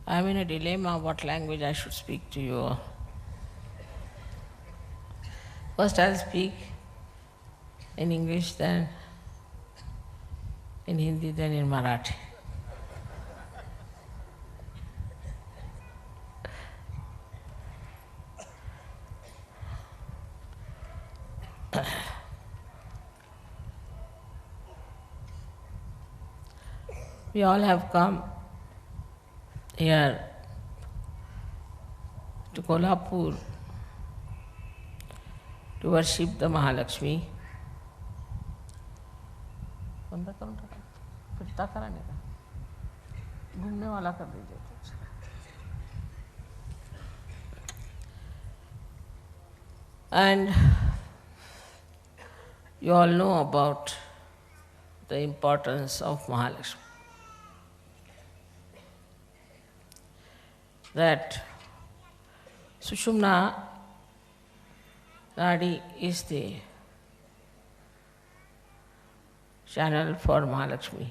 I am in a dilemma what language I should speak to you. First I'll speak in English, then in Hindi, then in Marathi. We all have come here to Kolhapur to worship the Mahalakshmi. बंद करो ना, फिरता कराने का, घूमने वाला कर दीजिए. And you all know about the importance of Mahalakshmi. That Sushumna Nadi is the channel for Mahalakshmi.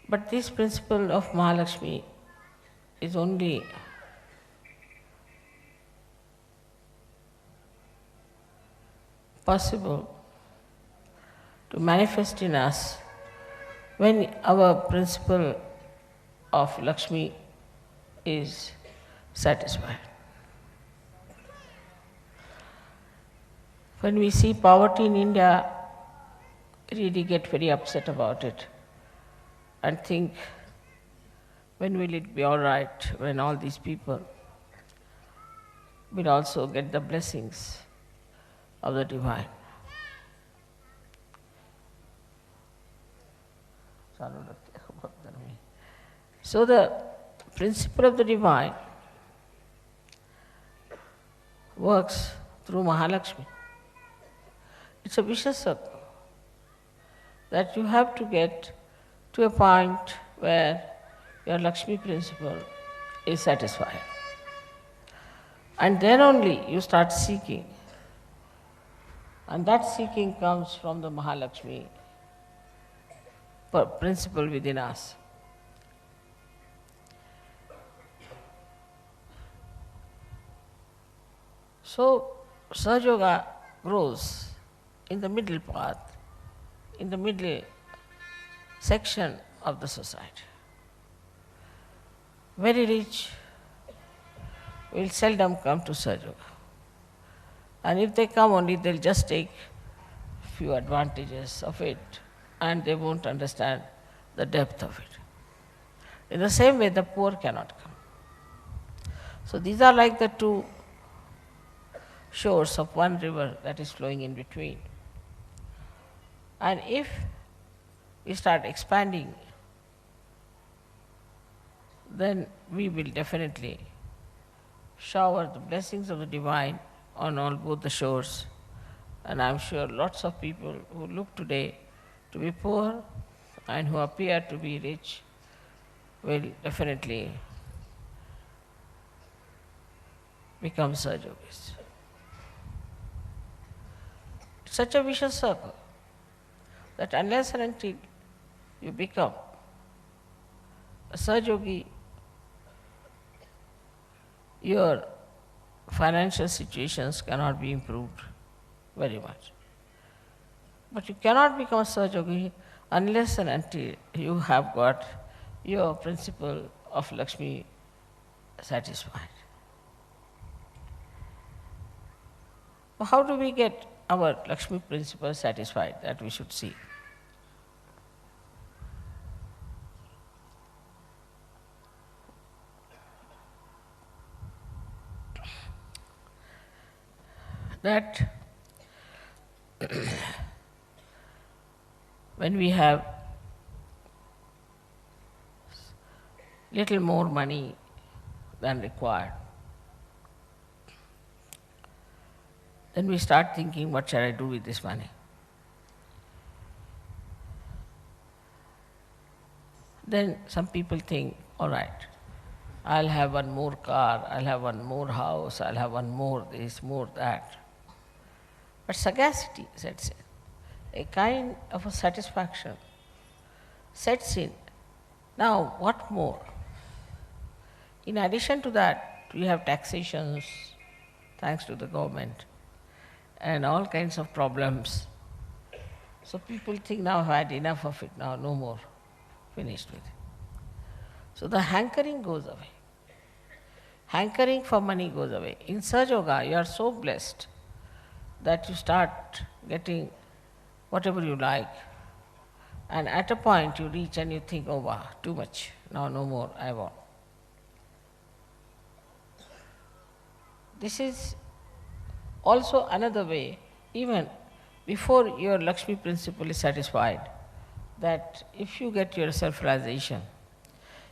But this principle of Mahalakshmi is only possible to manifest in us when our principle of Lakshmi is satisfied. When we see poverty in India, we really get very upset about it and think, when will it be all right when all these people will also get the blessings of the divine. So the principle of the divine works through Mahalakshmi. It's a vicious circle that you have to get to a point where your Lakshmi principle is satisfied. And then only you start seeking. And that seeking comes from the Mahalakshmi principle within us. So, Sahaja Yoga grows in the middle path, in the middle section of the society. Very rich will seldom come to Sahaja Yoga. And if they come only, they'll just take few advantages of it and they won't understand the depth of it. In the same way, the poor cannot come. So these are like the two shores of one river that is flowing in between. And if we start expanding, then we will definitely shower the blessings of the divine on all both the shores. And I'm sure lots of people who look today to be poor and who appear to be rich will definitely become Sahaja Yogis. It's such a vicious circle that unless and until you become a Sahaja Yogi, your financial situations cannot be improved very much. But you cannot become a Sahaja Yogi unless and until you have got your principle of Lakshmi satisfied. How do we get our Lakshmi principle satisfied? That we should see. That when we have little more money than required, then we start thinking, what shall I do with this money? Then some people think, all right, I'll have one more car, I'll have one more house, I'll have one more this, more that. But sagacity sets in, a kind of a satisfaction sets in Now, what more? In addition to that, we have taxations, thanks to the government, and all kinds of problems. So people think now I've had enough of it, now no more, finished with it. So the hankering goes away. Hankering for money goes away. In Sahaja Yoga, you are so blessed that you start getting whatever you like. And at a point you reach and you think, oh wow, too much, now no more, I want. This is also another way, even before your Lakshmi principle is satisfied, that if you get your self-realization,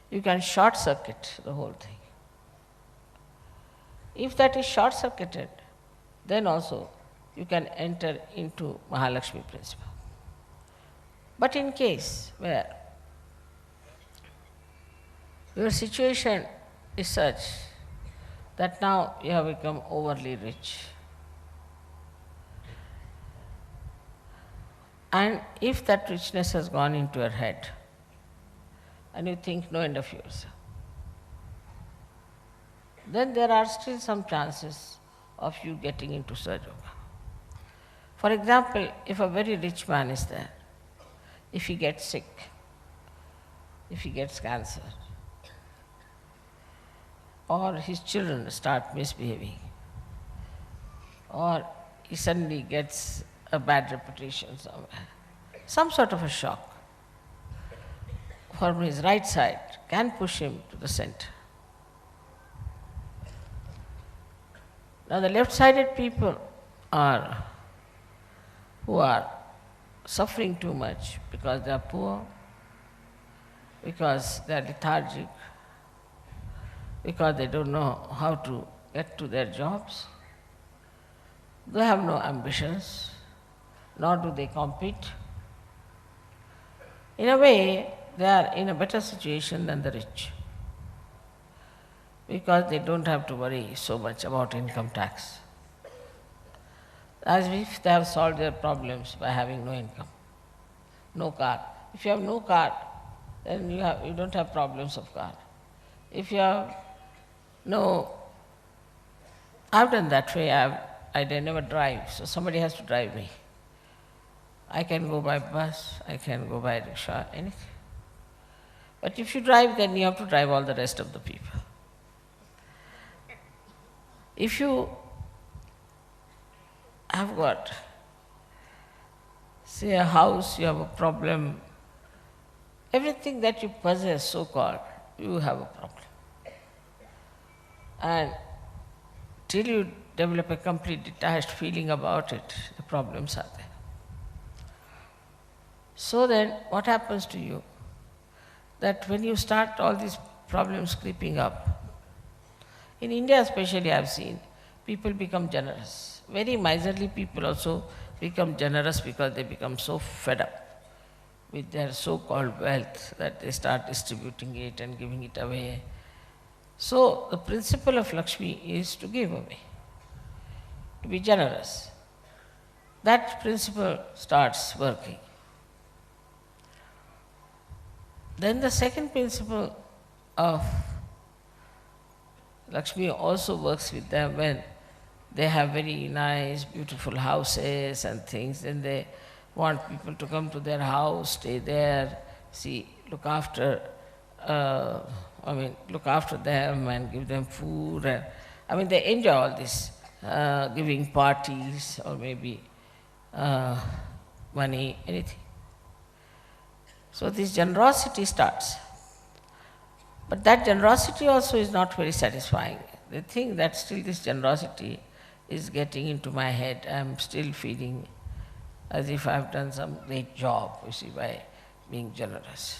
you can short-circuit the whole thing. If that is short-circuited, then also you can enter into Mahalakshmi principle. But in case where your situation is such that now you have become overly rich, and if that richness has gone into your head, and you think no end of yourself, then there are still some chances of you getting into Sahaja Yoga. For example, if a very rich man is there, if he gets sick, if he gets cancer, or his children start misbehaving, or he suddenly gets a bad reputation somewhere, some sort of a shock from his right side can push him to the center. Now the left-sided people who are suffering too much because they are poor, because they are lethargic, because they don't know how to get to their jobs. They have no ambitions, nor do they compete. In a way, they are in a better situation than the rich, because they don't have to worry so much about income tax, as if they have solved their problems by having no income, no car. If you have no car, then you don't have problems of car. If you have no, I've done that way, I never drive, so somebody has to drive me. I can go by bus, I can go by rickshaw, anything. But if you drive, then you have to drive all the rest of the people. If you have got, say, a house, you have a problem, everything that you possess, so-called, you have a problem. And till you develop a complete detached feeling about it, the problems are there. So then, what happens to you? That when you start all these problems creeping up, in India especially I have seen, people become generous. Very miserly people also become generous because they become so fed up with their so-called wealth that they start distributing it and giving it away. So the principle of Lakshmi is to give away, to be generous. That principle starts working. Then the second principle of Lakshmi also works with them when they have very nice, beautiful houses and things. Then they want people to come to their house, stay there, look after them and give them food. And, they enjoy all this, giving parties or maybe money, anything. So this generosity starts. But that generosity also is not very satisfying. They think that still this generosity is getting into my head. I am still feeling as if I have done some great job, by being generous.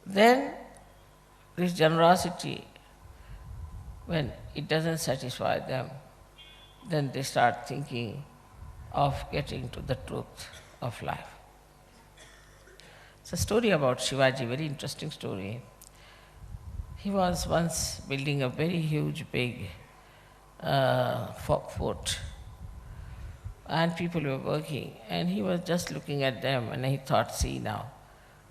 Then this generosity, when it doesn't satisfy them, then they start thinking of getting to the truth of life. It's a story about Shivaji, very interesting story. He was once building a very huge, big fort. and people were working, and he was just looking at them, and he thought, see now,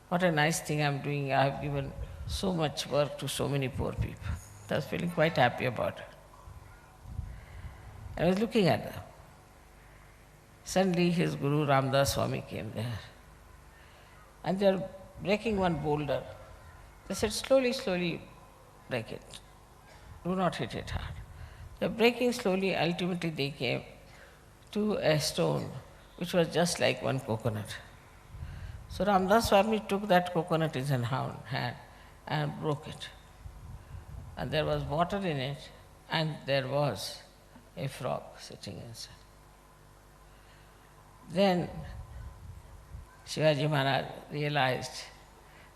what a nice thing I'm doing. I have given so much work to so many poor people. I was feeling quite happy about it. I was looking at them. Suddenly his Guru Ramdas Swami came there, and they were breaking one boulder. They said, slowly, slowly break it. Do not hit it hard. They were breaking slowly. Ultimately they came to a stone which was just like one coconut. So Ramdas Swami took that coconut in his hand and broke it. And there was water in it, and there was a frog sitting inside. Then Shivaji Maharaj realized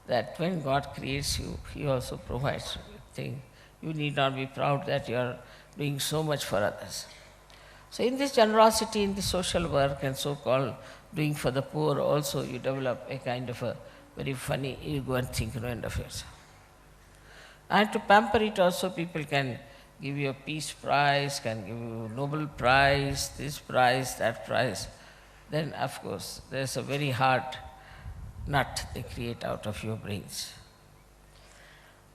that when God creates you, He also provides things. You need not be proud that you are doing so much for others. So in this generosity, in this social work and so-called doing for the poor also, you develop a kind of a very funny ego and think no end of yourself. And to pamper it also, people can give you a peace prize, can give you Nobel Prize, this prize, that prize. Then of course there's a very hard nut they create out of your brains.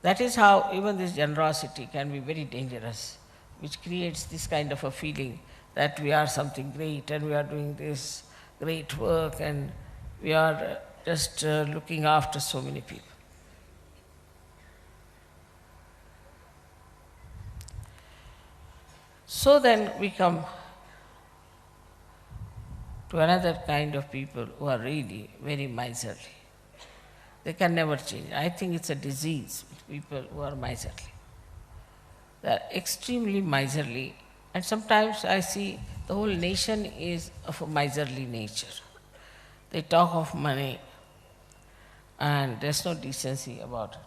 That is how even this generosity can be very dangerous, which creates this kind of a feeling that we are something great and we are doing this great work and we are just looking after so many people. So then we come to another kind of people who are really very miserly. They can never change. I think it's a disease with people who are miserly. They are extremely miserly, and sometimes I see the whole nation is of a miserly nature. They talk of money and there's no decency about it.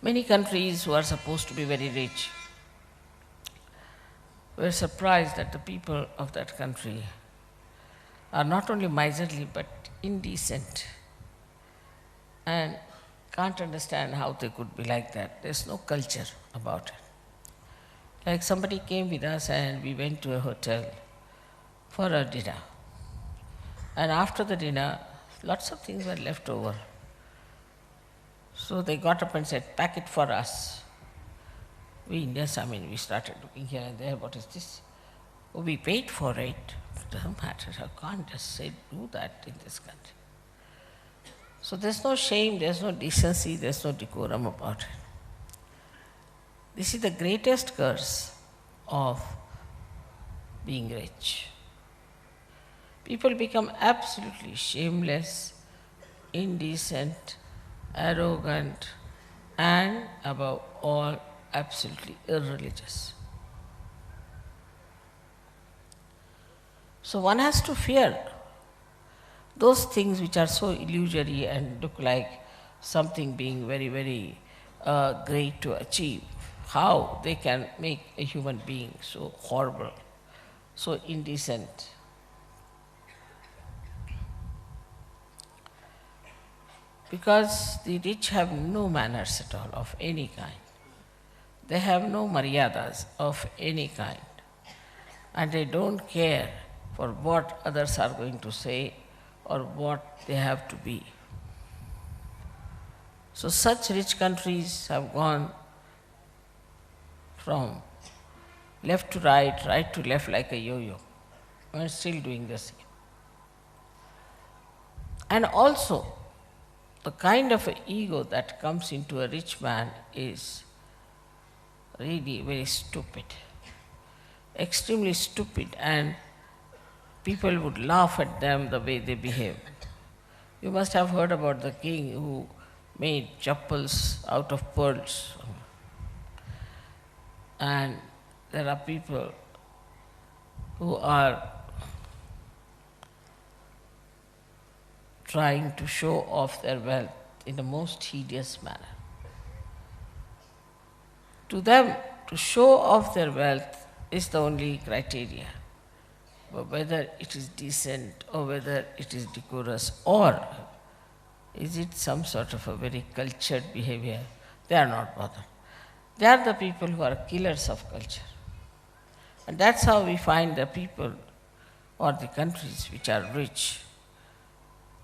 Many countries who are supposed to be very rich were surprised that the people of that country are not only miserly but indecent and can't understand how they could be like that. There's no culture about it. Like somebody came with us and we went to a hotel for a dinner. And after the dinner, lots of things were left over. So they got up and said, pack it for us. We Indians, we started looking here and there, what is this? Oh, we paid for it. It doesn't matter, I can't just say do that in this country. So there's no shame, there's no decency, there's no decorum about it. This is the greatest curse of being rich. People become absolutely shameless, indecent, arrogant, and above all, absolutely irreligious. So one has to fear those things which are so illusory and look like something being very, very great to achieve. How they can make a human being so horrible, so indecent. Because the rich have no manners at all of any kind. They have no maryadas of any kind. And they don't care for what others are going to say or what they have to be. So such rich countries have gone from left to right, right to left like a yo-yo. We're still doing the same. And also, the kind of ego that comes into a rich man is really very stupid, extremely stupid, and people would laugh at them the way they behave. You must have heard about the king who made chappals out of pearls. And there are people who are trying to show off their wealth in the most hideous manner. To them, to show off their wealth is the only criteria. But whether it is decent or whether it is decorous or Is it some sort of a very cultured behavior? They are not bothered. They are the people who are killers of culture. And that's how we find the people or the countries which are rich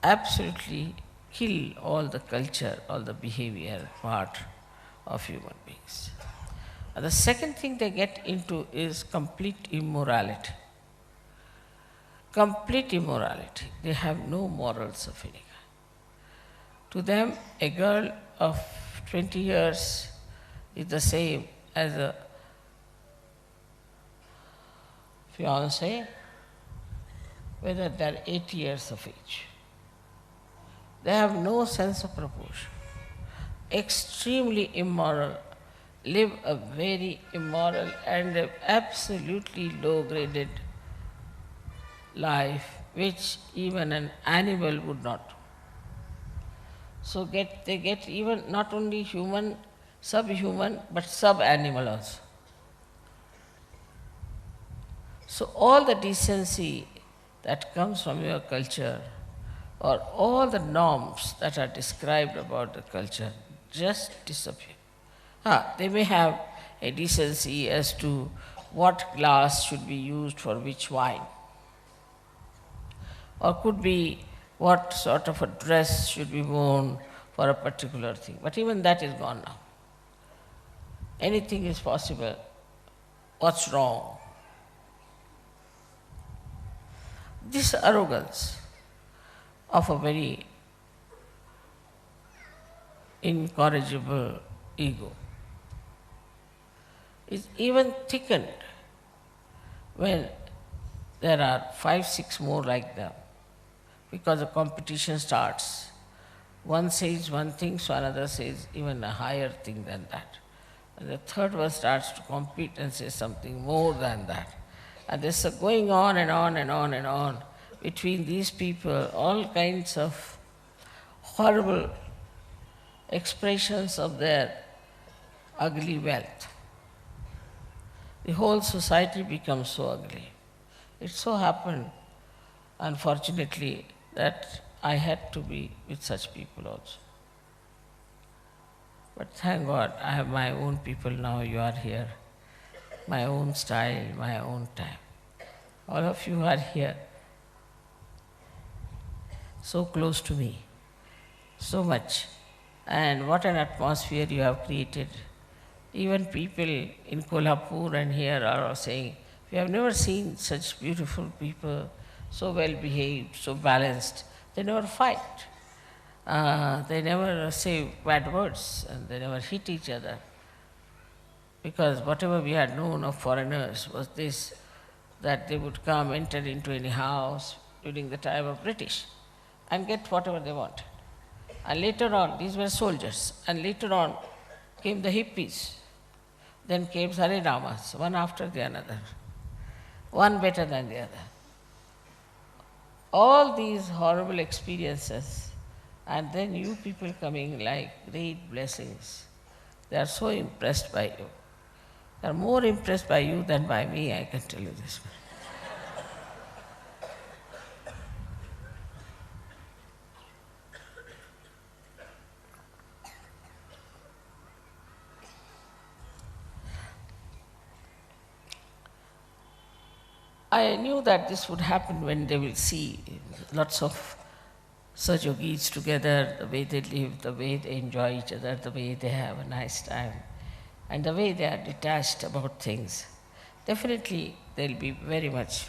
absolutely kill all the culture, all the behavior part of human beings. And the second thing they get into is complete immorality. Complete immorality. They have no morals of any kind. To them, a girl of 20 years is the same as a fiancé, whether they are 80 years of age. They have no sense of proportion. Extremely immoral, live a very immoral and absolutely low-graded life, which even an animal would not do. So they get even not only human, subhuman, but sub-animal also. So all the decency that comes from your culture, or all the norms that are described about the culture, just disappear. They may have a decency as to what glass should be used for which wine, or could be what sort of a dress should be worn for a particular thing. But even that is gone now. Anything is possible. What's wrong? This arrogance of a very incorrigible ego is even thickened when there are 5, 6 more like them, because the competition starts. One says one thing, so another says even a higher thing than that. And the third one starts to compete and says something more than that. And this is going on and on and on and on between these people, all kinds of horrible expressions of their ugly wealth. The whole society becomes so ugly. It so happened, unfortunately, that I had to be with such people also. But thank God, I have my own people now, you are here. My own style, my own time. All of you are here, so close to me, so much. And what an atmosphere you have created. Even people in Kolhapur and here are saying, we have never seen such beautiful people, so well behaved, so balanced. They never fight. They never say bad words, and they never hit each other. Because whatever we had known of foreigners was this, that they would come, enter into any house during the time of British and get whatever they wanted. And later on, these were soldiers, and later on came the hippies. Then came Hare Ramas, one after the other, one better than the other. All these horrible experiences, and then you people coming like great blessings. They are so impressed by you. They are more impressed by you than by me, I can tell you this. I knew that this would happen when they will see lots of such yogis together, the way they live, the way they enjoy each other, the way they have a nice time, and the way they are detached about things. Definitely they'll be very much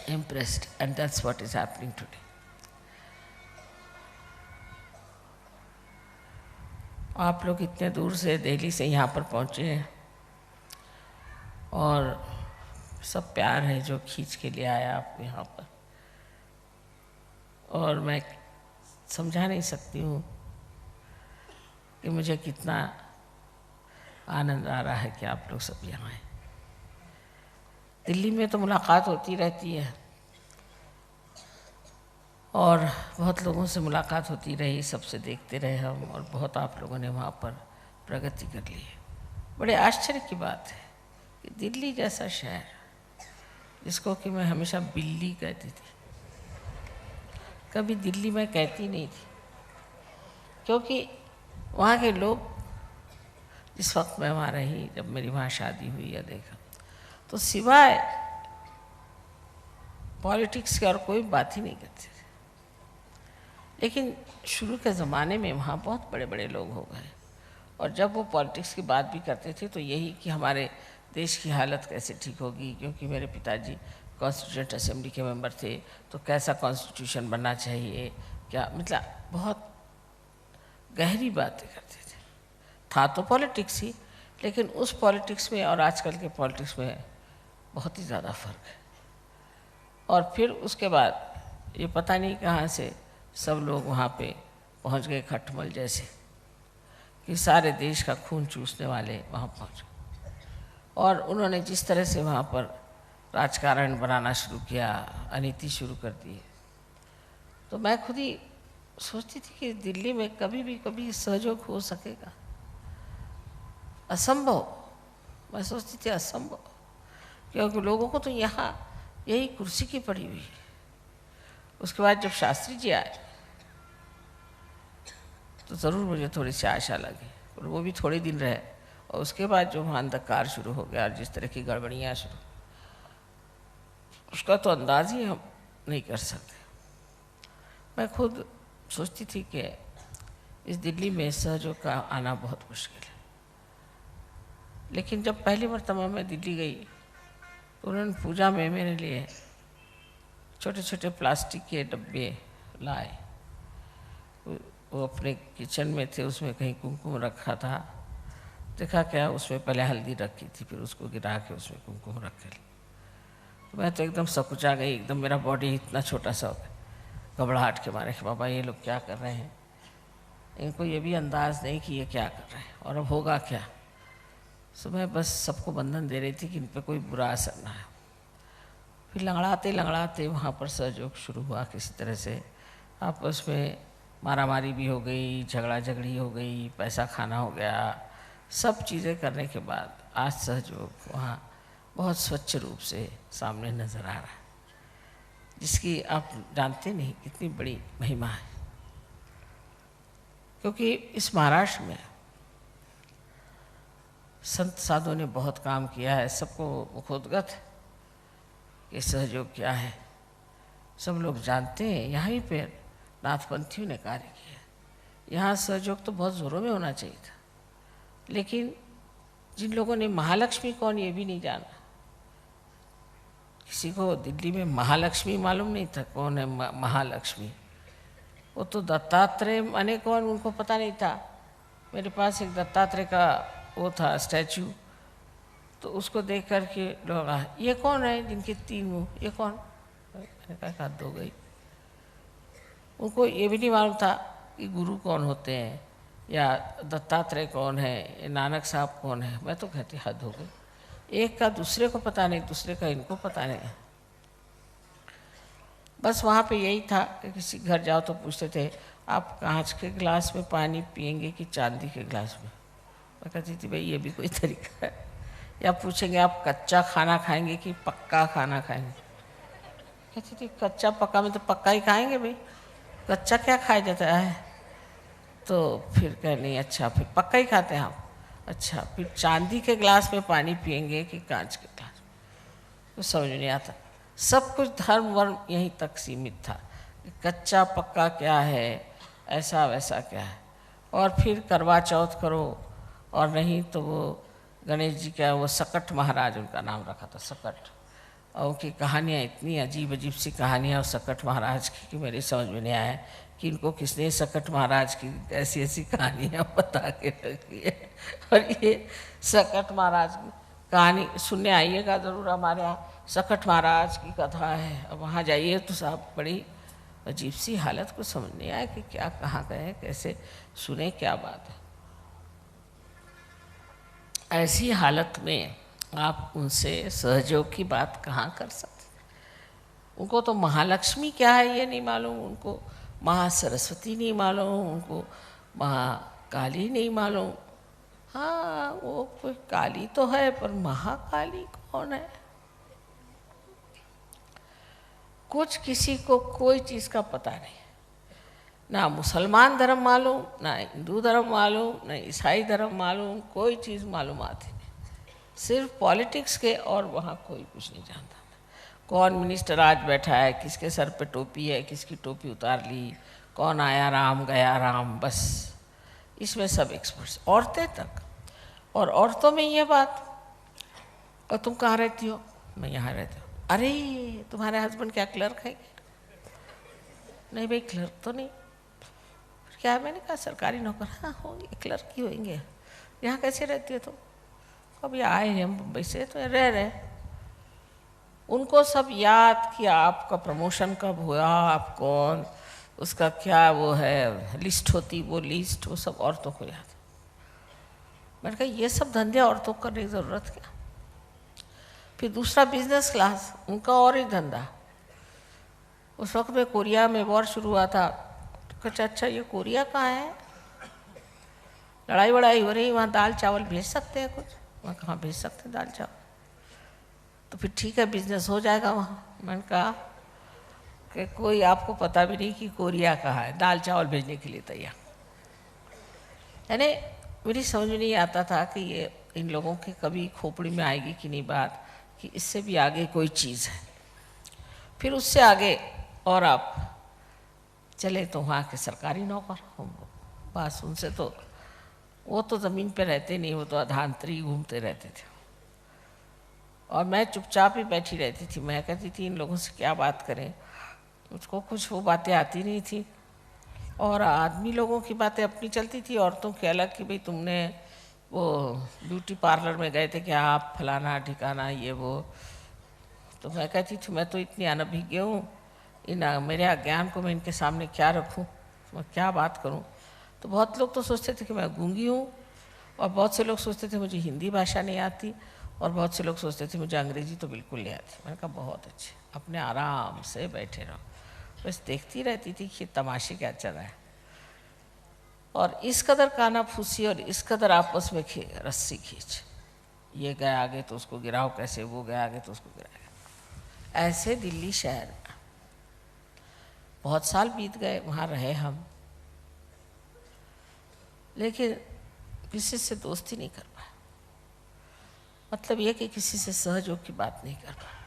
impressed, and that's what is happening today. आप लोग इतने दूर से दिल्ली से यहाँ पर पहुँचे हैं, और सब प्यार है जो खींच के ले आया आपको यहाँ पर, और मैं समझा नहीं सकती हूँ कि मुझे कितना आनंद आ रहा है कि आप लोग सब यहाँ हैं। दिल्ली में तो मुलाकात होती रहती है, और बहुत लोगों से मुलाकात होती रही, सबसे देखते रहे हम, और बहुत आप लोगों ने वहाँ पर प्रगति कर ली है। बड़े आश्चर्य की बात है कि दिल्ली जैसा शहर, जिसको कि मैं हमेशा बिल्ली कहती थी, कभी दिल्ली में कहती नहीं थी, क्योंकि वहाँ के लोग, जिस वक्त मैं वहाँ रही, जब मेरी वहाँ शादी हुई या देखा, तो सिवाय पॉलिटिक्स के और कोई बात ही नहीं करते थे। लेकिन शुरू के ज़माने में वहाँ बहुत बड़े बड़े लोग हो गए, और जब वो पॉलिटिक्स की बात भी करते थे तो यही कि हमारे देश की हालत कैसे ठीक होगी, क्योंकि मेरे पिताजी कॉन्स्टिट्यूंट असेंबली के मेंबर थे, तो कैसा कॉन्स्टिट्यूशन बनना चाहिए, क्या, मतलब बहुत गहरी बातें करते थे। था तो पॉलिटिक्स ही, लेकिन उस पॉलिटिक्स में और आजकल के पॉलिटिक्स में बहुत ही ज़्यादा फ़र्क है। और फिर उसके बाद ये पता नहीं कहाँ से सब लोग वहाँ पे पहुँच गए, खटमल जैसे कि सारे देश का खून चूसने वाले वहाँ पहुँच गए, और उन्होंने जिस तरह से वहाँ पर राजकारण बनाना शुरू किया, अनीति शुरू कर दी, तो मैं खुद ही सोचती थी कि दिल्ली में कभी सहयोग हो सकेगा? असंभव। मैं सोचती थी असंभव, क्योंकि लोगों को तो यहाँ यही कुर्सी की पड़ी हुई है। उसके बाद जब शास्त्री जी आए तो ज़रूर मुझे थोड़ी सी आशा लगी, और वो भी थोड़े दिन रहे, और उसके बाद जो वहाँ अंधकार शुरू हो गया और जिस तरह की गड़बड़ियाँ शुरू, उसका तो अंदाज़ ही हम नहीं कर सकते। मैं खुद सोचती थी कि इस दिल्ली में सहयोग का आना बहुत मुश्किल है। लेकिन जब पहली मरतबा मैं दिल्ली गई तो उन्होंने पूजा में मेरे लिए छोटे छोटे प्लास्टिक के डब्बे लाए। वो अपने किचन में थे, उसमें कहीं कुमकुम रखा था, देखा क्या उसमें पहले हल्दी रखी थी, फिर उसको गिरा के उसमें कुमकुम रख के, तो मैं तो एकदम सकुचा गई, एकदम मेरा बॉडी इतना छोटा सा हो गया, घबराहट के मारे कि बाबा ये लोग क्या कर रहे हैं, इनको ये भी अंदाज़ नहीं कि ये क्या कर रहे हैं और अब होगा क्या। सो मैं बस सबको बंधन दे रही थी कि इन पर कोई बुरा असर ना है। फिर लंगड़ाते लंगड़ाते वहाँ पर सहयोग शुरू हुआ किसी तरह से, आपस में मारामारी भी हो गई, झगड़ा झगड़ी हो गई, पैसा खाना हो गया, सब चीज़ें करने के बाद आज सहयोग वहाँ बहुत स्वच्छ रूप से सामने नज़र आ रहा है, जिसकी आप जानते नहीं कितनी बड़ी महिमा है। क्योंकि इस महाराष्ट्र में संत साधुओं ने बहुत काम किया है, सबको मुखोद्गत है कि सहयोग क्या है, सब लोग जानते हैं। यहाँ ही पे नाथपंथियों ने कार्य किया, यहाँ सहयोग तो बहुत ज़ोरों में होना चाहिए था, लेकिन जिन लोगों ने महालक्ष्मी कौन ये भी नहीं जाना, किसी को दिल्ली में महालक्ष्मी मालूम नहीं था कौन है महालक्ष्मी, वो तो दत्तात्रेय माने कौन उनको पता नहीं था। मेरे पास एक दत्तात्रेय का वो था स्टैचू, तो उसको देख कर के लोग ये कौन है जिनके 3 मुँह, ये कौन, मैंने कहा हाथ धो गई। उनको ये भी नहीं मालूम था कि गुरु कौन होते हैं या दत्तात्रेय कौन है, नानक साहब कौन है। मैं तो कहती हद हो गई, एक का दूसरे को पता नहीं, दूसरे का इनको पता नहीं। बस वहाँ पे यही था कि किसी घर जाओ तो पूछते थे आप कांच के गिलास में पानी पियेंगे कि चांदी के गिलास में। मैं कहती थी भाई ये भी कोई तरीका है। या पूछेंगे आप कच्चा खाना खाएंगे कि पक्का खाना खाएंगे। कहती थी कच्चा पक्का में तो पक्का ही खाएंगे भाई, कच्चा क्या खाया जाता है। तो फिर कह नहीं अच्छा फिर पक्का ही खाते हैं आप। अच्छा फिर चांदी के गिलास में पानी पियेंगे कि कांच के गिलास में, तो समझ नहीं आता। सब कुछ धर्म वर्म यहीं तक सीमित था, कच्चा पक्का क्या है, ऐसा वैसा क्या है। और फिर करवा चौथ करो, और नहीं तो वो गणेश जी का वो सकट महाराज उनका नाम रखा था सकट, और उनकी कहानियाँ इतनी अजीब अजीब सी कहानियाँ और सकट महाराज की कि मेरी समझ में नहीं आया कि इनको किसने सकट महाराज की ऐसी ऐसी कहानियाँ बता के रखी है। और ये सकट महाराज की कहानी सुनने आइएगा ज़रूर, हमारे यहाँ सकट महाराज की कथा है। अब वहाँ जाइए तो साहब बड़ी अजीब सी हालत, को समझ नहीं आया कि क्या कहाँ गए, कैसे सुने, क्या बात है। ऐसी हालत में आप उनसे सहयोग की बात कहाँ कर सकते। उनको तो महालक्ष्मी क्या है ये नहीं मालूम, उनको महासरस्वती नहीं मालूम, उनको महाकाली नहीं मालूम। हाँ वो कोई काली तो है, पर महाकाली कौन है, कुछ किसी को कोई चीज़ का पता नहीं। ना मुसलमान धर्म मालूम, ना हिंदू धर्म मालूम, ना ईसाई धर्म मालूम, कोई चीज़ मालूम आती नहीं। सिर्फ पॉलिटिक्स के, और वहाँ कोई कुछ नहीं जानता। कौन मिनिस्टर आज बैठा है, किसके सर पे टोपी है, किसकी टोपी उतार ली, कौन आया राम गया राम, बस इसमें सब एक्सपर्ट्स, औरतें तक। और औरतों में ये बात, और तुम कहाँ रहती हो, मैं यहाँ रहती हूँ। अरे तुम्हारे हस्बैंड क्या क्लर्क है? नहीं भाई क्लर्क तो नहीं। क्या है? मैंने कहा सरकारी नौकर। हाँ होंगे, क्लर्क ही होंगे। यहाँ कैसे रहती हो तुम? कभी आए हैं हम मुंबई से, तो रह रहे। उनको सब याद कि आपका प्रमोशन कब हुआ, आप कौन, उसका क्या वो है लिस्ट होती, वो लिस्ट, वो सब औरतों को याद। मैंने कहा ये सब धंधे औरतों को करने की ज़रूरत क्या? फिर दूसरा बिजनेस क्लास, उनका और ही धंधा। उस वक्त में कोरिया में वॉर शुरू हुआ था, तो कहा अच्छा ये कोरिया कहाँ है, लड़ाई वड़ाई हो रही, वहाँ दाल चावल भेज सकते हैं कुछ? वहाँ कहाँ भेज सकते हैं दाल चावल? तो फिर ठीक है बिजनेस हो जाएगा वहाँ। मैंने कहा कि कोई आपको पता भी नहीं कि कोरिया कहाँ है, दाल चावल भेजने के लिए तैयार। यानी मेरी समझ में नहीं आता था कि ये इन लोगों के कभी खोपड़ी में आएगी कि नहीं बात कि इससे भी आगे कोई चीज़ है। फिर उससे आगे और आप चले तो वहाँ के सरकारी नौकर हम, बस उनसे तो वो तो ज़मीन पे रहते नहीं, वो तो अधांतरी घूमते रहते थे। और मैं चुपचाप ही बैठी रहती थी। मैं कहती थी इन लोगों से क्या बात करें, मुझको कुछ वो बातें आती नहीं थी। और आदमी लोगों की बातें अपनी चलती थी, औरतों की अलग, कि भाई तुमने वो ब्यूटी पार्लर में गए थे क्या आप, फलाना ठिकाना ये वो। तो मैं कहती थी मैं तो इतनी अनभिज्ञ हूँ, इन मेरे अज्ञान को मैं इनके सामने क्या रखूँ, मैं क्या बात करूँ। तो बहुत लोग तो सोचते थे कि मैं गूंगी हूँ, और बहुत से लोग सोचते थे मुझे हिंदी भाषा नहीं आती, और बहुत से लोग सोचते थे मुझे अंग्रेजी तो बिल्कुल नहीं आती। मैंने कहा बहुत अच्छे, अपने आराम से बैठे रहो। बस देखती रहती थी कि तमाशे क्या चल रहा है। और इस कदर काना फूसी, और इस कदर आपस में रस्सी खींच, ये गया आगे तो उसको गिराओ कैसे, वो गया आगे तो उसको गिराएगा। ऐसे दिल्ली शहर में बहुत साल बीत गए, वहाँ रहे हम, लेकिन किसी से दोस्ती नहीं कर पाए। मतलब ये कि किसी से सहयोग की बात नहीं कर पाए,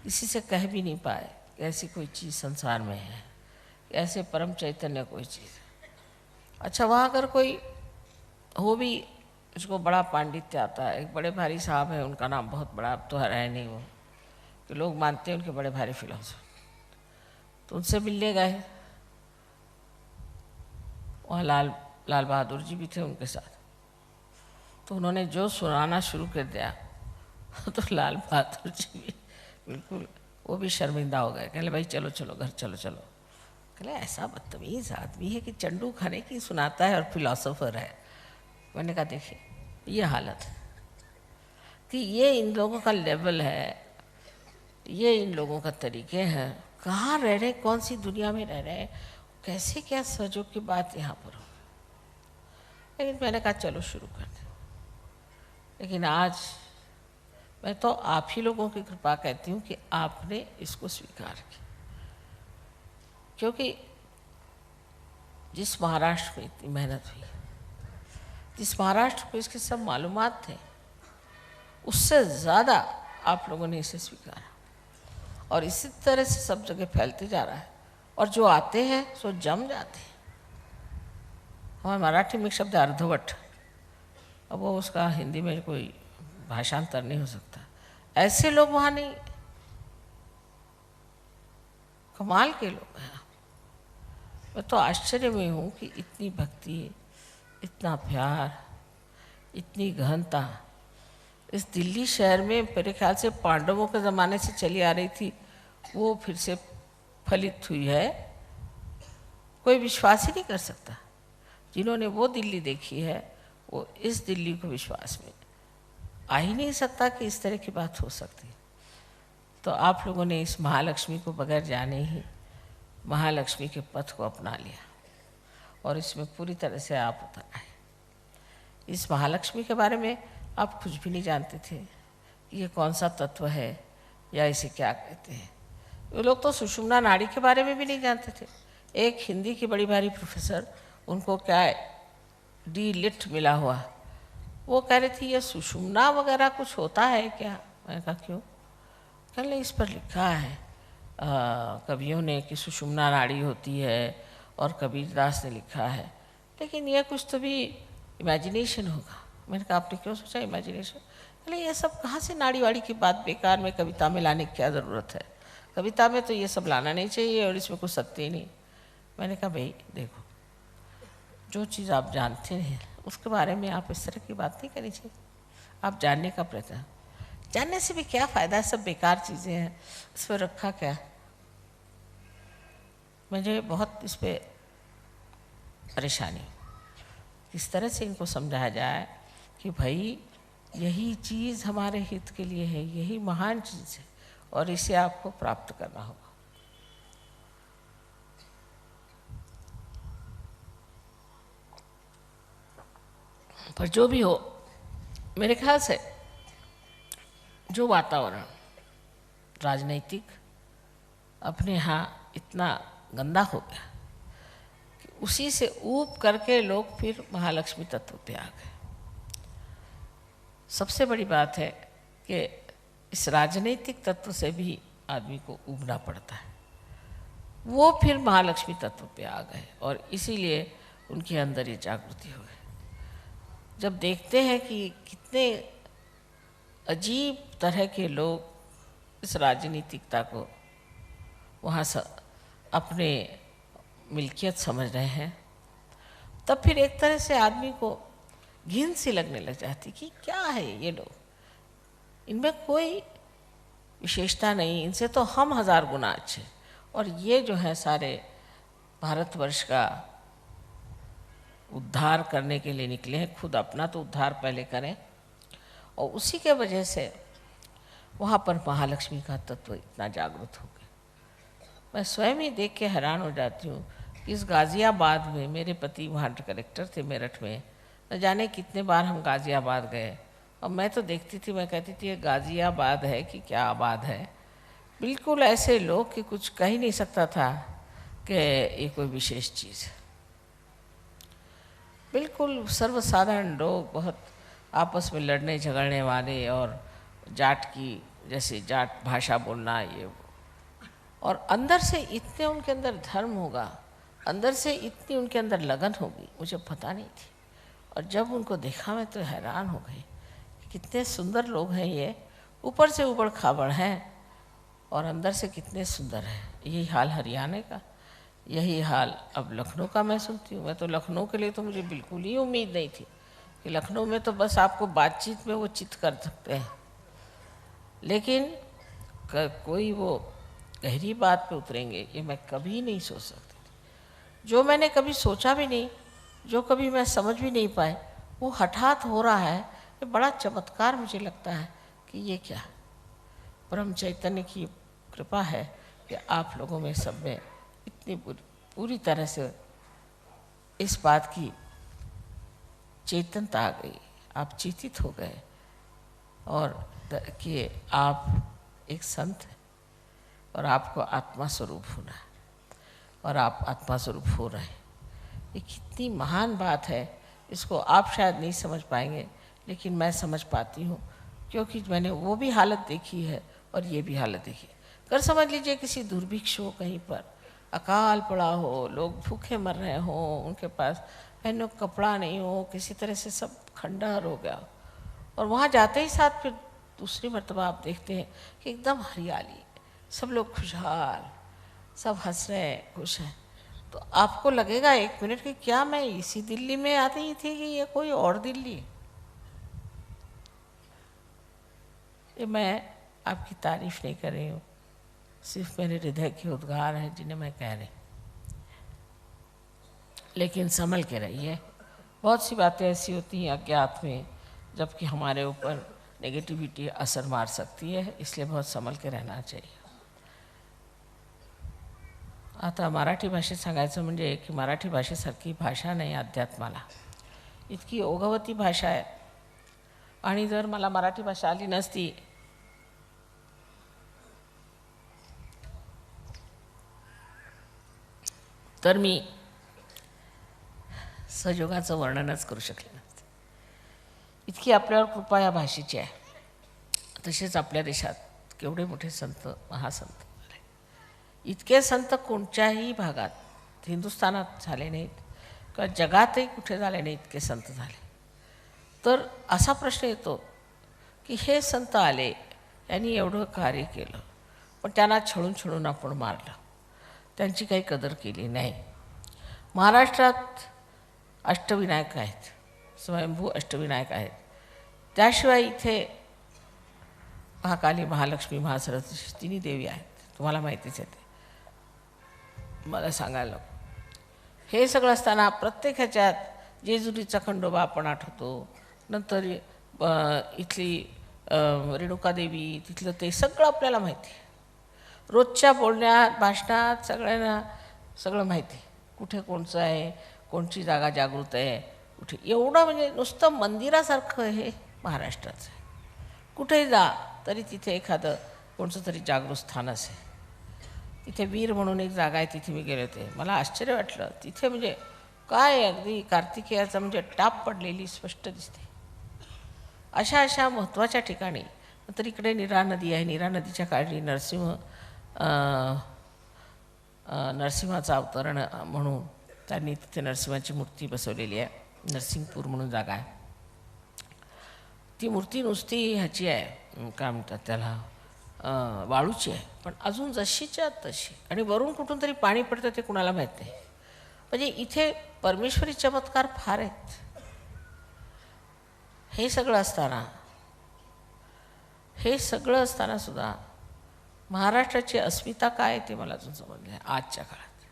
किसी से कह भी नहीं पाए कि ऐसी कोई चीज़ संसार में है, ऐसे परम चैतन्य कोई चीज़ है। अच्छा वहाँ अगर कोई हो भी, उसको बड़ा पांडित्य आता है। एक बड़े भारी साहब हैं, उनका नाम बहुत बड़ा, अब तो है नहीं वो, कि लोग मानते हैं उनके बड़े भारी फिलोसफर। तो उनसे मिलने गए, वहाँ लाल बहादुर जी भी थे उनके साथ। तो उन्होंने जो सुनाना शुरू कर दिया तो लाल बहादुर जी भी बिल्कुल, वो भी शर्मिंदा हो गए। कहले भाई चलो चलो घर चलो चलो। कहले ऐसा बदतमीज़ आदमी है कि चंडू खाने की सुनाता है और फिलोसोफर है। मैंने कहा देखिए ये हालत है कि ये इन लोगों का लेवल है, ये इन लोगों का तरीके हैं, कहाँ रह रहे, कौन सी दुनिया में रह रहे हैं, कैसे क्या सहयोग की बात यहाँ पर हो। लेकिन मैंने कहा चलो शुरू कर दें। लेकिन आज मैं तो आप ही लोगों की कृपा कहती हूँ कि आपने इसको स्वीकार किया, क्योंकि जिस महाराष्ट्र में इतनी मेहनत हुई, जिस महाराष्ट्र को इसके सब मालूमात थे, उससे ज़्यादा आप लोगों ने इसे स्वीकारा, और इसी तरह से सब जगह फैलते जा रहा है। और जो आते हैं सो जम जाते हैं। हमारे मराठी में एक शब्द है अर्धवट, अब वो उसका हिंदी में कोई भाषांतर नहीं हो सकता। ऐसे लोग वहाँ नहीं, कमाल के लोग हैं। मैं तो आश्चर्य में हूँ कि इतनी भक्ति, इतना प्यार, इतनी गहनता इस दिल्ली शहर में मेरे ख्याल से पांडवों के ज़माने से चली आ रही थी, वो फिर से फलित हुई है। कोई विश्वास ही नहीं कर सकता। जिन्होंने वो दिल्ली देखी है वो इस दिल्ली को विश्वास में आ ही नहीं सकता कि इस तरह की बात हो सकती। तो आप लोगों ने इस महालक्ष्मी को बगैर जाने ही महालक्ष्मी के पथ को अपना लिया, और इसमें पूरी तरह से आप उतर आए। इस महालक्ष्मी के बारे में आप कुछ भी नहीं जानते थे कि ये कौन सा तत्व है या इसे क्या कहते हैं। वो लोग तो सुषुम्ना नाड़ी के बारे में भी नहीं जानते थे। एक हिंदी की बड़ी भारी प्रोफेसर, उनको क्या डी लिट मिला हुआ, वो कह रही थी ये सुषुम्ना वगैरह कुछ होता है क्या? मैंने कहा क्यों? कहने इस पर लिखा है कवियों ने कि सुषुम्ना नाड़ी होती है, और कबीरदास ने लिखा है, लेकिन यह कुछ तो भी इमेजिनेशन होगा। मैंने कहा आपने क्यों सोचा इमेजिनेशन? कहले ये सब कहाँ से नाड़ी वाड़ी की बात बेकार में कविता में लाने की क्या ज़रूरत है? कविता में तो ये सब लाना नहीं चाहिए और इसमें कुछ सत्य ही नहीं। मैंने कहा भाई देखो, जो चीज़ आप जानते हैं उसके बारे में आप इस तरह की बात नहीं करनी चाहिए। आप जानने का प्रयत्न, जानने से भी क्या फ़ायदा है, सब बेकार चीज़ें हैं, इस पर रखा क्या? मुझे बहुत इस पर परेशानी, किस तरह से इनको समझाया जाए कि भाई यही चीज़ हमारे हित के लिए है, यही महान चीज़ है और इसे आपको प्राप्त करना होगा। पर जो भी हो, मेरे ख्याल से जो वातावरण राजनीतिक अपने यहाँ इतना गंदा हो गया कि उसी से ऊब करके लोग फिर महालक्ष्मी तत्व पे आ गए। सबसे बड़ी बात है कि इस राजनीतिक तत्व से भी आदमी को ऊबना पड़ता है, वो फिर महालक्ष्मी तत्व पे आ गए और इसीलिए उनके अंदर ये जागृति हो गई। जब देखते हैं कि कितने अजीब तरह के लोग इस राजनीतिकता को वहाँ से अपने मिल्कियत समझ रहे हैं, तब फिर एक तरह से आदमी को घिन सी लगने लग जाती कि क्या है ये लोग, इनमें कोई विशेषता नहीं, इनसे तो हम 1000 गुना अच्छे, और ये जो है सारे भारतवर्ष का उद्धार करने के लिए निकले हैं, खुद अपना तो उद्धार पहले करें। और उसी के वजह से वहाँ पर महालक्ष्मी का तत्व इतना जागृत हो गया। मैं स्वयं ही देख के हैरान हो जाती हूँ कि इस गाज़ियाबाद में, मेरे पति वहाँ कलेक्टर थे मेरठ में, न जाने कितने बार हम गाज़ियाबाद गए, और मैं तो देखती थी, मैं कहती थी ये गाज़ियाबाद है कि क्या आबाद है। बिल्कुल ऐसे लोग कि कुछ कह ही नहीं सकता था कि ये कोई विशेष चीज़ है। बिल्कुल सर्वसाधारण लोग, बहुत आपस में लड़ने झगड़ने वाले, और जाट की जैसे जाट भाषा बोलना ये वो। और अंदर से इतने उनके अंदर धर्म होगा, अंदर से इतनी उनके अंदर लगन होगी, मुझे पता नहीं थी। और जब उनको देखा मैं तो हैरान हो गई कि कितने सुंदर लोग हैं ये, ऊपर से ऊबड़ खाबड़ हैं और अंदर से कितने सुंदर हैं। यही हाल हरियाणा का, यही हाल अब लखनऊ का मैं सुनती हूँ। मैं तो लखनऊ के लिए तो मुझे बिल्कुल ही उम्मीद नहीं थी कि लखनऊ में तो बस आपको बातचीत में वो चित कर सकते हैं, लेकिन कोई वो गहरी बात पे उतरेंगे ये मैं कभी नहीं सोच सकती थी। जो मैंने कभी सोचा भी नहीं, जो कभी मैं समझ भी नहीं पाए, वो हठात हो रहा है। ये बड़ा चमत्कार मुझे लगता है कि ये क्या परम चैतन्य की कृपा है कि आप लोगों में सब में इतनी पूरी तरह से इस बात की चेतनता आ गई, आप चेतित हो गए और कि आप एक संत हैं और आपको आत्मा स्वरूप होना है और आप आत्मा स्वरूप हो रहे हैं। ये कितनी महान बात है, इसको आप शायद नहीं समझ पाएंगे, लेकिन मैं समझ पाती हूँ, क्योंकि मैंने वो भी हालत देखी है और ये भी हालत देखी है। कर समझ लीजिए किसी दुर्भिक्ष हो, कहीं पर अकाल पड़ा हो, लोग भूखे मर रहे हों, उनके पास पहनने को कपड़ा नहीं हो, किसी तरह से सब खंडहर हो गया, और वहाँ जाते ही साथ फिर दूसरी मर्तबा आप देखते हैं कि एकदम हरियाली, सब लोग खुशहाल, सब हंस रहे हैं, खुश हैं। तो आपको लगेगा एक मिनट कि क्या मैं इसी दिल्ली में आती थी कि ये कोई और दिल्ली है? ये मैं आपकी तारीफ नहीं कर रही हूँ, सिर्फ मेरे हृदय के उद्गार हैं जिन्हें मैं कह रही। लेकिन संभल के रहिए, बहुत सी बातें ऐसी होती हैं अज्ञात में, जबकि हमारे ऊपर नेगेटिविटी असर मार सकती है, इसलिए बहुत संभल के रहना चाहिए। आता मराठी भाषेत सांगायचं म्हणजे की मराठी भाषेसारखी भाषा नाही अध्यात्माला, इतकी ओघवती भाषा आहे, आणि जर मला मराठी भाषा आली नसती तर मी सहयोगाचं वर्णनच करू शकले नसते. इतकी आपल्यावर कृपा या भाषेची आहे. तसेच आपल्या देशात केवढे मोठे संत, महासंत झाले. इतके संत कोणत्याही भागात, हिंदुस्थानात झाले नाहीत किंवा जगातही कुठे झाले नाही इतके संत झाले. तर असा प्रश्न येतो की हे संत आले, यांनी एवढं कार्य केलं, पण त्यांना छळून आपण मारलं, त्यांची काही कदर केली नाही. महाराष्ट्रात अष्टविनायक आहेत, स्वयंभू अष्टविनायक आहेत. त्याशिवाय इथे महाकाली, महालक्ष्मी, महासरस्वती तिन्ही देवी आहेत. तुम्हाला माहितीच आहे ते, मला सांगायला. हे सगळं असताना प्रत्येक ह्याच्यात जेजुरीचा खंडोबा आपण आठवतो, नंतर इथली रेणुकादेवी, तिथलं ते सगळं आपल्याला माहिती आहे. रोजच्या बोलण्यात, भाषणात सगळ्यांना सगळं माहिती आहे. कुठे कोणचं आहे, कोणची जागा जागृत आहे, कुठे. एवढं म्हणजे नुसतं मंदिरासारखं हे महाराष्ट्राचं आहे. कुठेही जा तरी तिथे एखादं कोणतं तरी जागृत स्थान असेल. तिथे वीर म्हणून एक जागा आहे, तिथे मी गेले होते. मला आश्चर्य वाटलं. तिथे म्हणजे काय अगदी कार्तिकेयाचं म्हणजे टाप पडलेली स्पष्ट दिसते. अशा महत्त्वाच्या ठिकाणी. नंतर इकडे नीरा नदी आहे. नीरा नदीच्या काळजी नरसिंहाचं अवतरण म्हणून त्यांनी तिथे नरसिंहाची मूर्ती बसवलेली आहे. नरसिंगपूर म्हणून जागा आहे. ती मूर्ती नुसती ह्याची आहे, काय म्हणतात त्याला, वाळूची आहे, पण अजून जशीच्या तशी. आणि वरून कुठून तरी पाणी पडतं ते कुणाला माहीत नाही. म्हणजे इथे परमेश्वरी चमत्कार फार आहेत. हे सगळं असताना सुद्धा महाराष्ट्राची अस्मिता काय ते मला अजून समजलं आहे आजच्या काळात.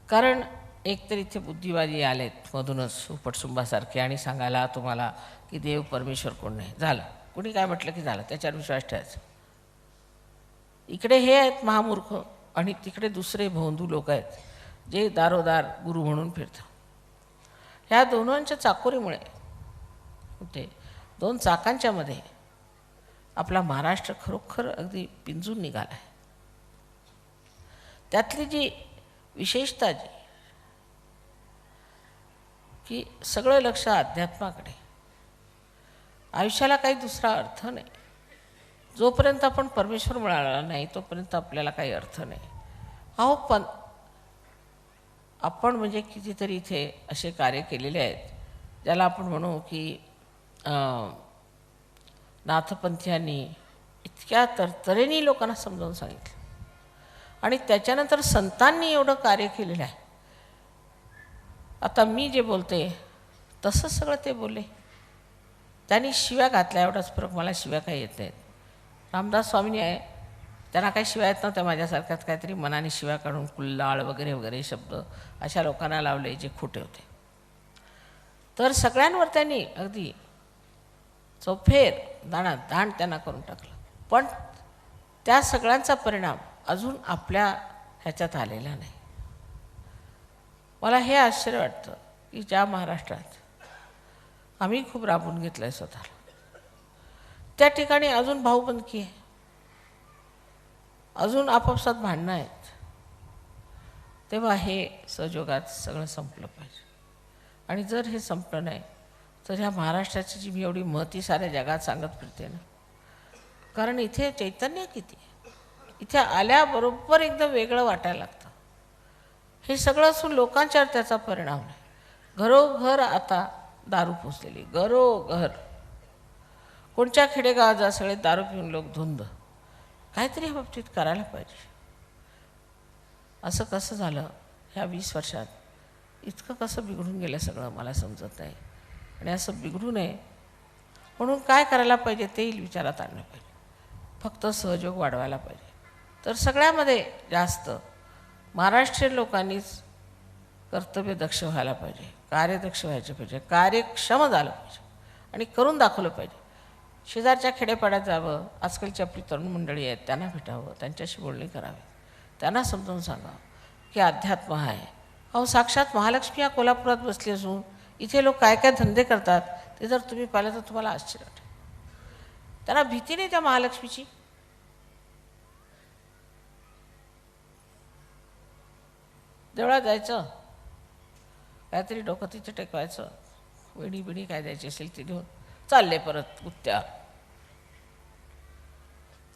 कारण एकतर इथे बुद्धिवादी आलेत मधूनच उपटसुंबासारखे आणि सांगायला तुम्हाला की देव परमेश्वर कोण नाही. झालं, कुणी काय म्हटलं की झालं, त्याच्यावर विश्वास ठेवायचा. इकडे हे आहेत महामूर्ख आणि तिकडे दुसरे भोंदू लोक आहेत जे दारोदार गुरु म्हणून फिरतात. ह्या दोघांच्या चाकोरीमुळे ते दोन चाकांच्या मध्ये आपला महाराष्ट्र खरोखर अगदी पिंजून निघाला आहे. त्यातली जी विशेषता जी की सगळं लक्ष अध्यात्माकडे. आयुष्याला काही दुसरा अर्थ नाही. जोपर्यंत आपण परमेश्वर मिळाला नाही तोपर्यंत आपल्याला काही अर्थ नाही. अहो पण आपण म्हणजे कितीतरी इथे असे कार्य केलेले आहेत ज्याला आपण म्हणू की नाथपंथीयांनी इतक्या तरतरेने लोकांना समजावून सांगितलं. आणि त्याच्यानंतर संतांनी एवढं कार्य केलेलं आहे. आता मी जे बोलते तसंच सगळं ते बोलले. त्यांनी शिव्या घातल्या, एवढाच फरक. मला शिव्या काही येत नाहीत. रामदास स्वामींनी आहे, त्यांना काही शिव्या येत नव्हत्या. माझ्यासारख्यात काहीतरी मनाने शिव्या काढून कुल्लाळ वगैरे वगैरे शब्द अशा लोकांना लावले जे खोटे होते. तर सगळ्यांवर त्यांनी अगदी चौफेर दाण त्यांना करून टाकलं. पण त्या सगळ्यांचा परिणाम अजून आपल्या ह्याच्यात आलेला नाही. मला हे आश्चर्य वाटतं की ज्या महाराष्ट्रात आम्ही खूप राबून घेतलं आहे स्वतःला, त्या ठिकाणी अजून भाऊबंदकी आहे, अजून आपापसात भांडणं आहेत. तेव्हा हे सहयोगात सगळं संपलं पाहिजे. आणि जर हे संपलं नाही तर ह्या महाराष्ट्राची जी मी एवढी महती साऱ्या जगात सांगत फिरते ना, कारण इथे चैतन्य किती आहे. इथे आल्याबरोबर एकदम वेगळं वाटायला लागतं. हे सगळं असून लोकांच्यावर त्याचा परिणाम नाही. घरोघर आता दारू पोचलेली, घरोघर. कोणत्या खेडेगावात जा सगळे दारू पिऊन लोक धुंद. काहीतरी ह्या बाबतीत करायला पाहिजे. असं कसं झालं ह्या 20 वर्षात? इतकं कसं बिघडून गेलं सगळं मला समजत नाही. आणि असं बिघडू नये म्हणून काय करायला पाहिजे तेही विचारात आणलं पाहिजे. फक्त सहयोग वाढवायला पाहिजे. तर सगळ्यामध्ये जास्त महाराष्ट्रीयन लोकांनीच कर्तव्यदक्ष व्हायला पाहिजे, कार्यदक्ष व्हायचे पाहिजे, कार्यक्षम झालं पाहिजे आणि करून दाखवलं पाहिजे. शेजारच्या खेडेपाड्यात जावं. आजकालची आपली तरुण मंडळी आहेत त्यांना भेटावं, त्यांच्याशी बोलणी करावी, त्यांना समजावून सांगावं की अध्यात्म आहे. अहो साक्षात महालक्ष्मी या कोल्हापुरात बसली असून इथे लोक काय काय धंदे करतात ते जर तुम्ही पाहिलं तर तुम्हाला आश्चर्य वाटेल. त्यांना भीती नाही त्या महालक्ष्मीची. देवळात जायचं, काहीतरी डोकं तिथे टेकवायचं, वेणी बिणी काय द्यायची असेल ती देऊन चालले परत गुत्त्या.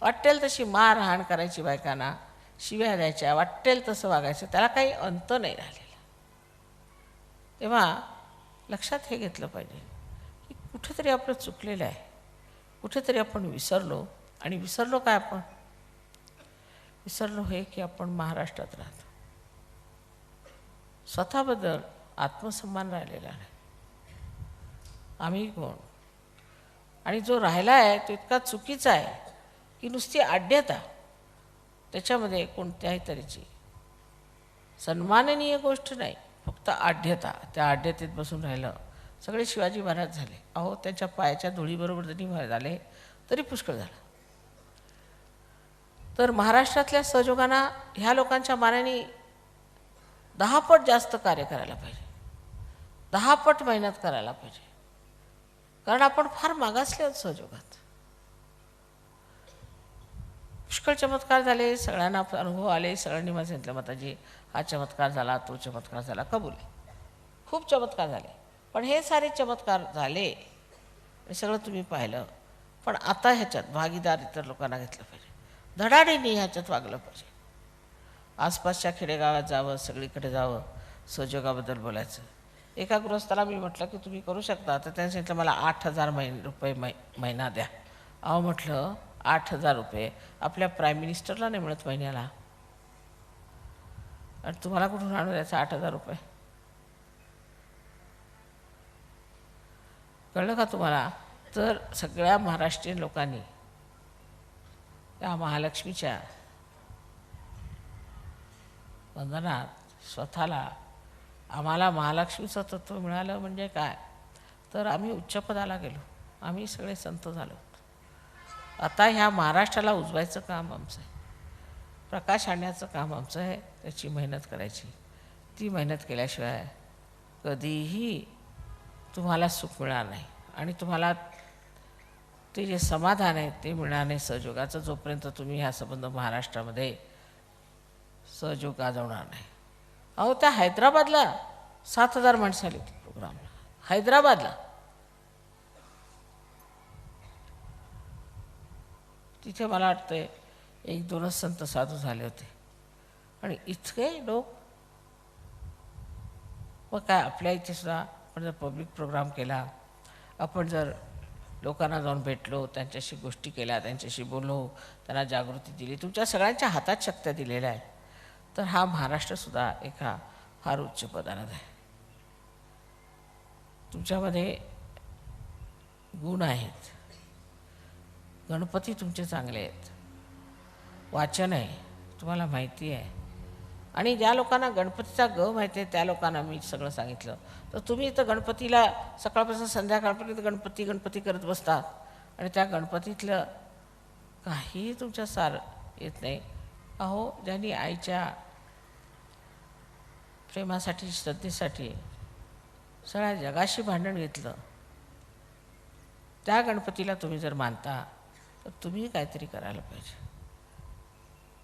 वाटेल तशी मारहाण करायची बायकांना, शिव्या द्यायच्या, वाटेल तसं वागायचं, त्याला काही अंत नाही राहिलेला. तेव्हा लक्षात हे घेतलं पाहिजे की कुठेतरी आपलं चुकलेलं आहे, कुठेतरी आपण विसरलो. आणि विसरलो काय आपण? विसरलो हे की आपण महाराष्ट्रात राहतो. स्वतःबद्दल आत्मसन्मान राहिलेला नाही. आम्ही कोण? आणि जो राहिला आहे तो इतका चुकीचा आहे की नुसती आढ्यता, त्याच्यामध्ये कोणत्याही तऱ्हेची सन्माननीय गोष्ट नाही, फक्त आढ्यता. त्या आढ्यतेत बसून राहिलं. सगळे शिवाजी महाराज झाले. अहो, त्यांच्या पायाच्या धुळीबरोबर जरी झाले तरी पुष्कळ झालं. तर महाराष्ट्रातल्या सहयोगांना ह्या लोकांच्या मानाने 10 पट जास्त कार्य करायला पाहिजे, 10 पट मेहनत करायला पाहिजे. कारण आपण फार मागासले आहोत सहयोगात. पुष्कळ चमत्कार झाले, सगळ्यांना अनुभव आले, सगळ्यांनी मला सांगितलं माताजी हा चमत्कार झाला, तो चमत्कार झाला. कबूल, खूप चमत्कार झाले. पण हे सारे चमत्कार झाले हे सगळं तुम्ही पाहिलं. पण आता ह्याच्यात भागीदार इतर लोकांना घेतलं पाहिजे, धडाडीने ह्याच्यात वागलं पाहिजे. आसपासच्या खेडेगावात जावं, सगळीकडे जावं, सहयोगाबद्दल बोलायचं. एका गृहस्थाला मी म्हटलं की तुम्ही करू शकता, तर त्याने सांगितलं मला 8,000 रुपये महिना द्या. अहो म्हटलं 8,000 रुपये आपल्या प्राईम मिनिस्टरला नाही मिळत महिन्याला, आणि तुम्हाला कुठून आणून द्यायचं 8,000 रुपये? कळलं का तुम्हाला? तर सगळ्या महाराष्ट्रीयन लोकांनी त्या महालक्ष्मीच्या वंदनात स्वतःला, आम्हाला महालक्ष्मीचं तत्त्व मिळालं म्हणजे काय, तर आम्ही उच्चपदाला गेलो, आम्ही सगळे संत झालो. आता ह्या महाराष्ट्राला उजवायचं काम आमचं आहे, प्रकाश आणण्याचं काम आमचं आहे. त्याची मेहनत करायची. ती मेहनत केल्याशिवाय कधीही तुम्हाला सुख मिळणार नाही. आणि तुम्हाला ते जे समाधान आहे ते मिळणार नाही सहयोगाचं, जोपर्यंत तुम्ही ह्या संबंध महाराष्ट्रामध्ये सहयोग गाजवणार नाही. अहो, त्या हैदराबादला 7,000 माणसं आली होती प्रोग्रामला. हैदराबादला तिथे मला वाटतं 1-2च संत साधू झाले होते. आणि इतके लोक, मग काय आपल्या इथे सुद्धा आपण जर पब्लिक प्रोग्राम केला, आपण जर लोकांना जाऊन भेटलो, त्यांच्याशी गोष्टी केल्या, त्यांच्याशी बोललो, त्यांना जागृती दिली, तुमच्या सगळ्यांच्या हातात शक्त्या दिलेल्या आहेत, तर हा महाराष्ट्रसुद्धा एका फार उच्च पदावर आहे. तुमच्यामध्ये गुण आहेत, गणपती तुमचे चांगले आहेत, वाचन आहे, तुम्हाला माहिती आहे. आणि ज्या लोकांना गणपतीचा ग माहिती आहे त्या लोकांना मी सगळं सांगितलं, तर तुम्ही तर गणपतीला सकाळपासून संध्याकाळपर्यंत गणपती गणपती करत बसतात आणि त्या गणपतीतलं काहीही तुमच्या सार येत नाही. अहो, ज्यांनी आईच्या प्रेमासाठी, श्रद्धेसाठी सगळ्या जगाशी भांडण घेतलं, त्या गणपतीला तुम्ही जर मानता तर तुम्ही काहीतरी करायला पाहिजे.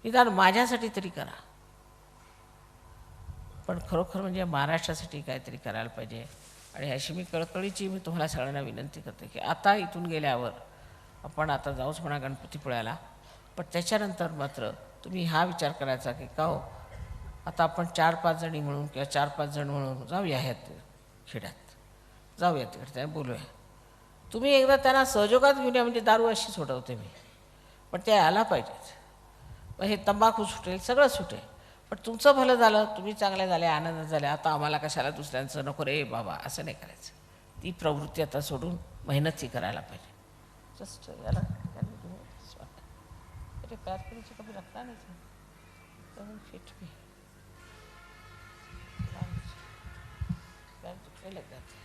निदान माझ्यासाठी तरी करा, पण खरोखर म्हणजे महाराष्ट्रासाठी काहीतरी करायला पाहिजे. आणि अशी मी कळकळीची मी तुम्हाला सगळ्यांना विनंती करते की आता इथून गेल्यावर आपण आता जाऊच म्हणा गणपतीपुळ्याला, पण त्याच्यानंतर मात्र तुम्ही हा विचार करायचा की का हो, आता आपण 4-5 जणी म्हणून किंवा 4-5 जण म्हणून जाऊया ह्यात खेड्यात, जाऊया तिकडे त्या बोलूया. तुम्ही एकदा त्यांना सहयोगात घेऊन या, म्हणजे दारू अशी सोडवते मी, पण ते आला पाहिजेत. मग हे तंबाखू सुटेल, सगळं सुटेल, पण तुमचं भलं झालं, तुम्ही चांगले झाले, आनंद झाले. आता आम्हाला कशाला दुसऱ्यांचं नको रे बाबा, असं नाही करायचं. ती प्रवृत्ती आता सोडून मेहनतही करायला पाहिजे. जस्ट याला अरे प्यार करायची कभी रखना नहीं चाहिए, फिट भी पैर दुखने लग जाते हैं.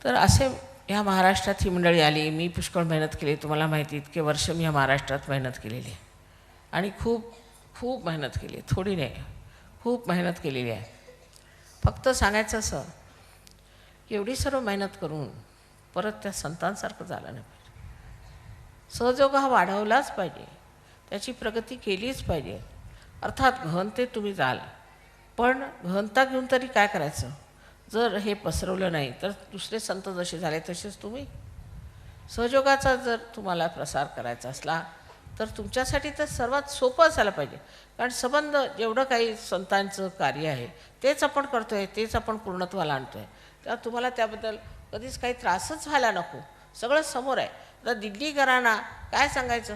तर असे ह्या महाराष्ट्रात ही मंडळी आली. मी पुष्कळ मेहनत केली, तुम्हाला माहिती, इतके वर्ष मी ह्या महाराष्ट्रात मेहनत केलेली आहे आणि खूप खूप मेहनत केली आहे, थोडी नाही, खूप मेहनत केलेली आहे. फक्त सांगायचं असं की एवढी सर्व मेहनत करून परत त्या संतांसारखं झालं नाही पाहिजे. सहयोग हा वाढवलाच पाहिजे, त्याची प्रगती केलीच पाहिजे. अर्थात गहनतेत तुम्ही जाल, पण गहनता घेऊन तरी काय करायचं? जर हे पसरवलं नाही तर दुसरे संत जसे झाले तसेच तुम्ही. सहयोगाचा जर तुम्हाला प्रसार करायचा असला तर तुमच्यासाठी तर सर्वात सोपं असायला पाहिजे. कारण संबंध जेवढं काही संतांचं कार्य आहे तेच आपण करतो आहे, तेच आपण पूर्णत्वाला आणतो आहे. तेव्हा तुम्हाला त्याबद्दल कधीच काही त्रासच व्हायला नको. सगळं समोर आहे. आता दिल्लीकरांना काय सांगायचं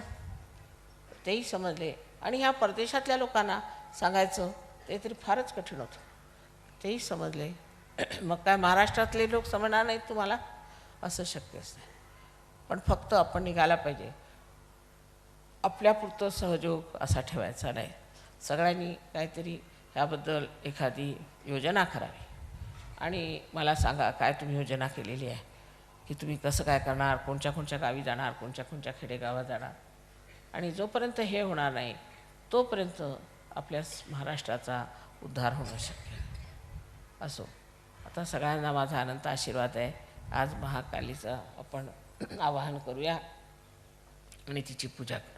तेही समजले, आणि ह्या परदेशातल्या लोकांना सांगायचं ते तरी फारच कठीण होतं, तेही समजले. मग काय महाराष्ट्रातले लोक समजणार नाहीत तुम्हाला? असं शक्यच नाही. पण फक्त आपण निघायला पाहिजे. आपल्यापुरतं सहयोग असा ठेवायचा नाही. सगळ्यांनी काहीतरी ह्याबद्दल एखादी योजना करावी आणि मला सांगा काय तुम्ही योजना केलेली आहे की तुम्ही कसं काय करणार, कोणत्या कोणत्या गावी जाणार, कोणत्या कोणत्या खेडेगावात जाणार. आणि जोपर्यंत हे होणार नाही तोपर्यंत आपल्या महाराष्ट्राचा उद्धार होणं शक्य नाही. असो, आता सगळ्यांना माझा अनंत आशीर्वाद आहे. आज महाकालीचं आपण आवाहन करूया आणि तिची पूजा करू.